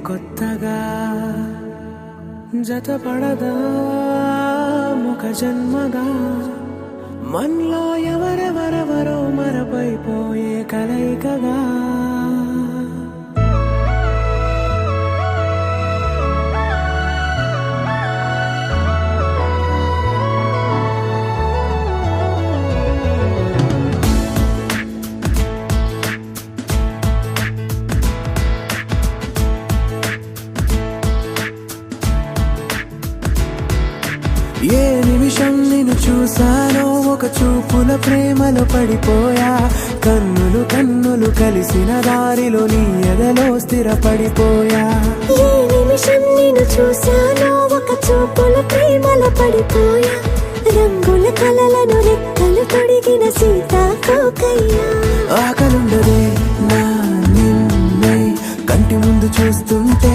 కొత్తగా జతపడదా ముఖ జన్మగా మనలో ఎవరెవరెవరో మరపైపోయే కలయికగా ఏ నిమిషం నిన్ను చూసానో ఒక చూపుల ప్రేమలో పడిపోయా కన్నులు కన్నులు కలిసిన దారిలో నీ ఎదలో స్థిరపడిపోయా ఏ నిమిషం నిన్ను చూసానో ఒక చూపుల ప్రేమలో పడిపోయా రంగుల కలలను రెక్కలు తొడిగిన సీతాకోకయ్యా ఆకలుండదే నా నిన్నే కంటి ముందు చూస్తుంటే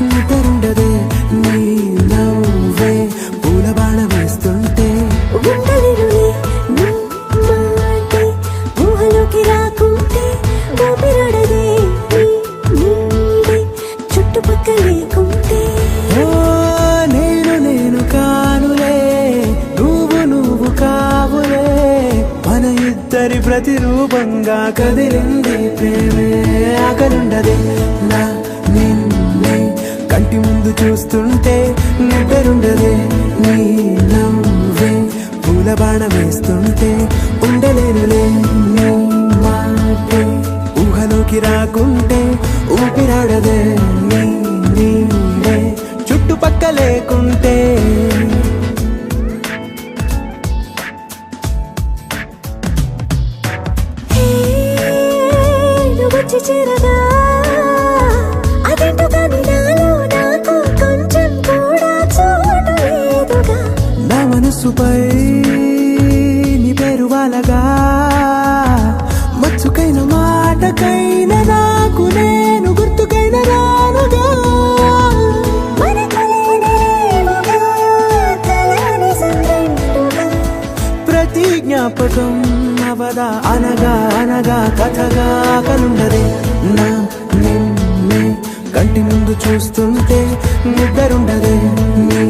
నిద్రుండదే నీ నవ్వే పూల బాణ వేస్తుంటే ఉండలేనులే నీ మాటే ఊహలోకి రాకుంటే ఊపిరాడదే నీ నీడే చుట్టుపక్కల లేకుంటే ఓ నేను కానులే నువ్వు కావులే మన ఇద్దరి ప్రతిరూపంగా కదిలింది ప్రేమే ఆకలుండదే నా నిన్నే కంటి ముందు చూస్తుంటే నిద్రుండదే నీ నవ్వే పూల బాణ వేస్తుంటే ఉండలేనులే నీ మాటే ఊహలోకి రాకుంటే ఊపిరాడదే నీ నీడే చుట్టుపక్క లేకుంటే వచ్చి చేరగా అదేంటో కానీ నాలో నాకు కొంచెం కూడా చోటు లేదుగా నా మనసుపై నీ పేరు వాలగా మచ్చుకైన మాటకైన నాకు నేను గుర్తుకైన రానుగా మనకులేనిరేముగా కలని సంగంటుగా ప్రతి జ్ఞాపకం అవదా అనగా అనగా కథగా కలుండదే నా నిన్నే కంటి ముందు చూస్తుంటే నిద్రుండదే నీ